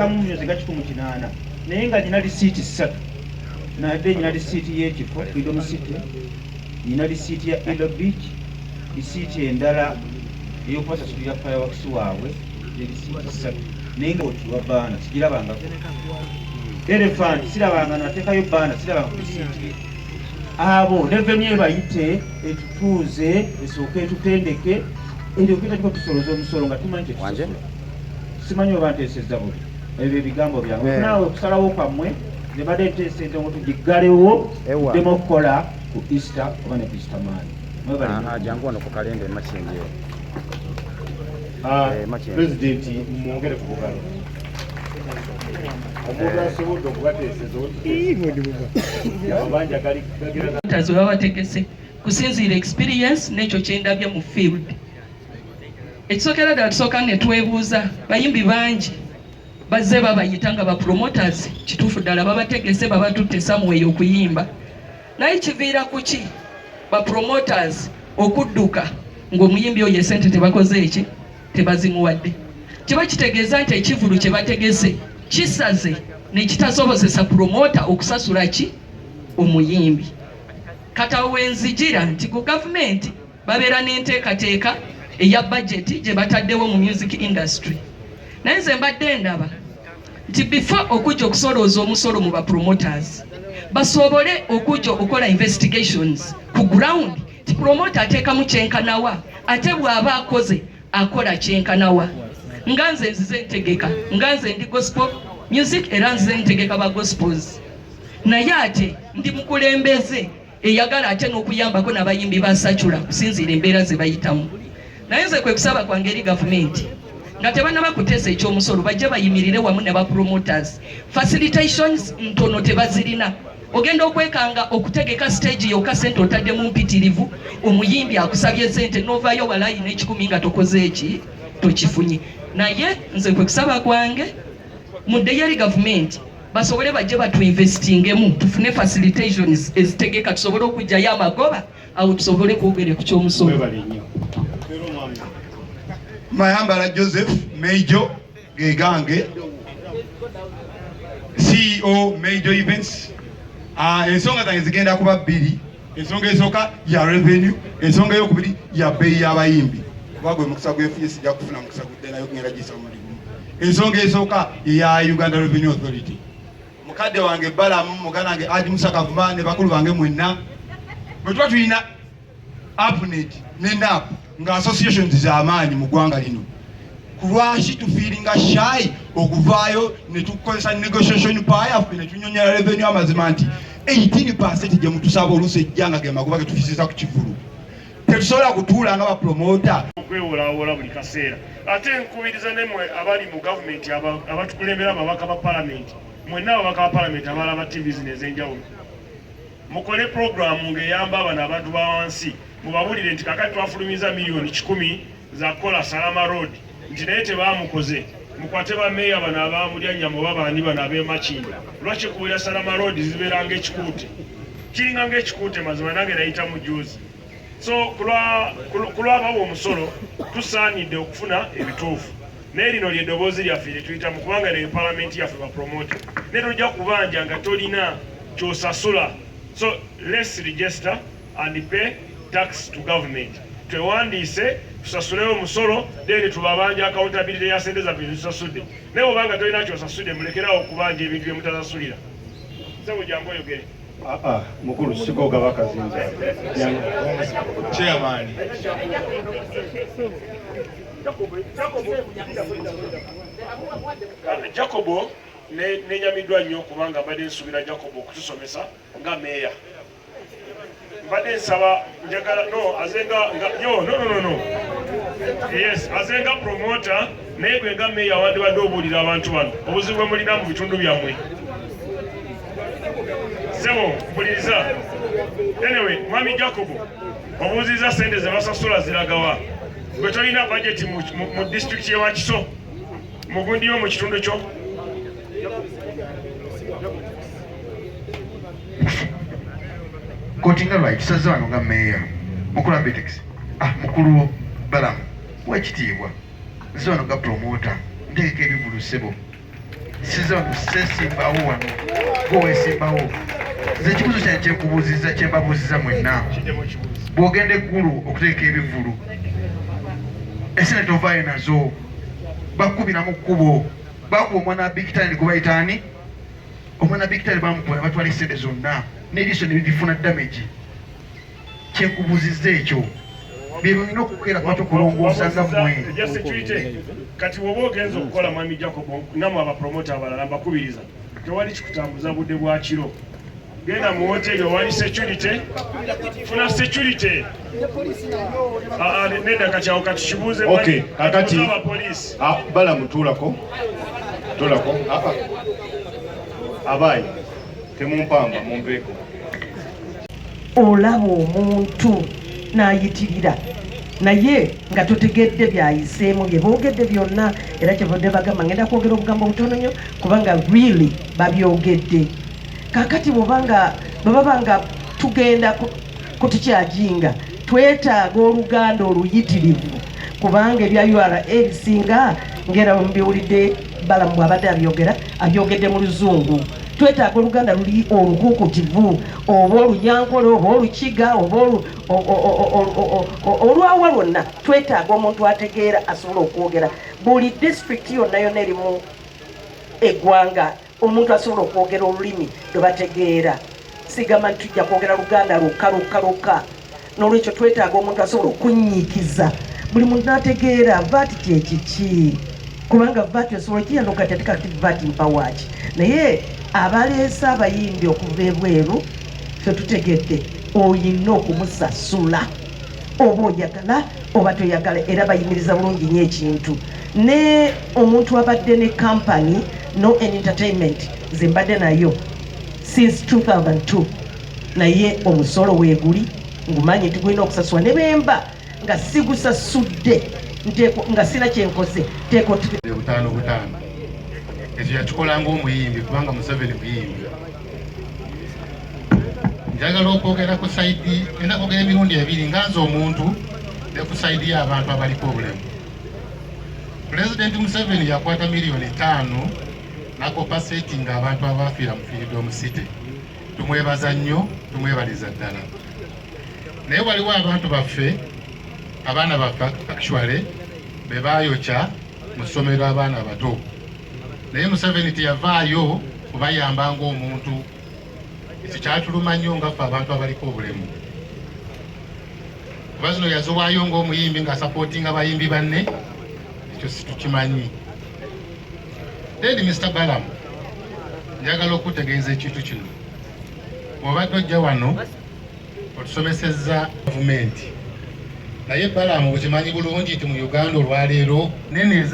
nateekamu myezi nga 18 naye nga nina lisiiti 3 nadde nina lisiiti y'ekifo Freedom City, nina lisiiti ya Ilo Beach, lisiiti endala ey'okubasasulira fireworks waabwe lisiiti 3 naye nga otuwa baana sigirabangako. Elephant sirabanga nateekayo baana sirabanga ku lisiiti abo revenue bayite etutuuze esooke etutendeke eryoketatiko tusoloza omusolo nga tumanyi kyetusasula. Simanyi oba nteesezza buli ebyo ebigambo byange naawe okusalawo kwammwe ne badde nteesezza ngo tugiggalewo tuddemu okukola ku Easter oba ne Easter maani. Jangu wano ku kalenda emakindi Pulezidenti mwongere ku bugalo omuntu asobodde okubateeseza tazo babategese kusinziira experience n'ekyo kyendabye mu field. Ekisookera ddala tusooka ne twebuuza bayimbi bangi bazze babayita nga ba promoters, kituufu ddala babategese babatutte somewhere okuyimba, naye kiviira ku ki ba promoters okudduka ng'omuyimbi oyo esente tebakoze eki tebazimuwadde. Kiba kitegeeza nti ekivulu kye bategese kisaze ne kitasobozesa promota okusasula ki omuyimbi. Katawo wenzijira nti ku gavumenti babeera n'enteekateeka eya budget gye bataddewo mu music industry, naye nze mbadde ndaba nti before okujja okusolooza omusolo mu ba promoters basobole okujja okukola investigations ku ground ti promota ateekamu kyenkanawa ate bw'aba akoze akola kyenkanawa. Nga nze nzize ntegeka nga nze ndi gospel music era nzize ntegeka ba gospels, naye ate ndi mukulembeze eyagala ate n'okuyambako n'abayimbi ba Sachula kusinziira embeera ze bayitamu. Naye nze kwe kusaba kwange eri gavumenti nga tebannaba kuteesa ekyomusolo bajje bayimirire wamu ne ba promoters. Facilitations ntono tebazirina. Ogenda okwekanga okutegeka stage yokka sente otadde mu mpitirivu, omuyimbi akusabye sente n'ovaayo walayi n'ekikumi nga tokoze eki tokifunye. Naye nze kwe kusaba kwange mudde yali gavumenti basobole bajje batuinvestingemu tufune facilitations ezitegeka tusobole okujjayo amagoba awo tusobole kwogere ku kyomusolo. Mayambala Joseph Major Gegange, CEO Major Events. Ensonga zange zigenda kuba bbiri. Ensonga esooka ya revenue, ensonga eyokubiri ya bbeeyi y'abayimbi. Kuba gwe mukisa gwefunye sijja kufuna mukisa gudde nayo kugenda gisa omulimu. Ensonga esooka ya Uganda Revenue Authority. Mukadde wange Balaam, muganda wange Adi Musa Kavuma ne bakulu bange mwenna bwe tuba tulina APNET ne NAP nga associations z'amaanyi mu ggwanga lino, kulwaki tufiiringa shy okuvaayo ne tukozesa negotiation power ne tunyonyola revenue amazima nti 18% gye mutusaba oluusi ejjanga ge magoba ge tufisiza ku kivulu tetusobola kutuula nga bapromota okwewolaawola buli kaseera. Ate nkubiriza nemwe abali mu gavumenti abatukulembera ababaka ba palamenti, mwenna ababaka ba palamenti abalala ba TVs ez'enjawulo, mukole programu ng'eyamba abano abantu ba wansi, mubabulire nti kakati twafulumiza miliyoni 10 za kola Salama Road nti naye tebaamukoze. Mukwate ba meya bano abamulyanyamu oba baani bano ab'Emakindi, lwaki kuwulira Salama Road zibeera ng'ekikuute, kiringa ng'ekikuute mazima nange nayita mu juzi. So kulwabawo omusolo tusaanidde okufuna ebituufu, naye lino ly'eddoboozi lyaffe lye tuyitamu kubanga ne palamenti yaffe bapromote, naye tojja kubanja nga tolina ky'osasula. So let's register and pay tax to government. Twewandiise tusasuleyo omusolo then tubabanja accountability ya sente zaffe zisasudde. Naye obanga tolina ky'osasudde mulekerawo okubanja ebintu bye mutasasulira. Sebo jangu oyogere. Mukulu siko gaba kazinza chairman Jacobo nenyamiddwa nnyo kubanga mbadde nsuubira Jacobo okutusomesa nga meeya. Mbadde nsaba njagala yes azenga promoter naye gwe nga meeya wandibadde obuulira abantu bano obuzibu bwe mulina mu bitundu byammwe. Sebo mpuliriza. Anyway, Mwami Jacobo obuuziza sente ze basasula ziragawa. Gwe tolina budget mu district ye Wakiso mugundi yo mu kitundu kyo. Kotinga lwa kisaze wano nga meeya mukulu Abitex mukulu Balaam wekitiibwa nze wano nga promota nteeka ebivvulu ssebo sizono sesimbawo wano gowesimbawo nze ekibuzo kyange kyekubuuziza kyembabuuziza mwenna bw'ogenda eggulu okuteeka ebivvulu eseneta ovaayo nazo bakubiramu kkubo bakuba omwana wa bigitani gubayitaani omwana wa bigitani bamukola batwala esente zonna n'eriiso ne bifuna damage kyekubuuziza ekyo byebirina okukeera kwate okulongoosa nga mmwe kati woba ogenza okukola mwami Jacob namwe abapromota abalala mbakubiriza tewali kikutambuza budde bwa kiro genda mu hoteri owali security funa security nenda kakyawo kati kibuuze kakati abapoliisi Balaam tulako abayi temumpamba mumpeeko olaba omuntu n'ayitirira naye nga totegedde byayiseemu bye boogedde byonna era kyebadde bagamba ngenda kwogera obugambo butono nnyo kubanga really babyogedde kakati baba nga tugenda kutukyajinga twetaaga oluganda oluyitirivu kubanga ebya URA ebisinga ngera mubiwulidde Balaam bw'abadde abyogedde mu luzungu twetaaga oluganda luli olukukutivu oba olunyankole oba olukiga oba olwawa lwonna twetaaga omuntu ategeera asobola okwogera buli disitulikiti yonna yonna erimu eggwanga omuntu asobola okwogera olulimi lwe bategeera sigamba nti tujja kwogera luganda lukka n'olwekyo twetaaga omuntu asobola okunyiikiza buli muntu n'ategeera vaati kyekiki kubanga vaati osobola kiyanda okugateeka kati vaati mpawaaki naye abaleese abayimbi okuva ebweru ffe tutegedde oyina okumusasula oba oyagala oba toyagala era bayimiriza bulungi nnyo ekintu ne omuntu abadde ne kampany no entertainment ze mbadde nayo since 2002 naye omusolo weeguli ngumanyi nti gulina okusasula ne bemba nga sigusasudde nga sina kyenkoze teeko butaano ekyo yakikola ng'omuyimbi kubanga Museveni muyimbi njagala okwogera ku saidi enda kwogera emirundi ebiri nga nze omuntu ne ku saidi y'abantu abaliko obulemu Pulezidenti Museveni yakwata $5 million n'akopasetinga abantu abafiira mu Freedom City tumwebaza nnyo tumwebaliza ddala naye waliwo abantu baffe abaana baffe actually be baayokya mu ssomero abaana bato naye Museveni teyavaayo kubayamba ng'omuntu ekyo kyatuluma nnyo nga ffe abantu abaliko obulemu kuba zino yazowaayo ng'omuyimbi ng'asapootinga bayimbi banne ekyo situkimanyi Dedi Mr. Balaam njagala okutegeeza ekintu kino obadde ojja wano otusomesezza gavumenti naye Balaam okimanyi bulungi nti mu Uganda olwaleero nene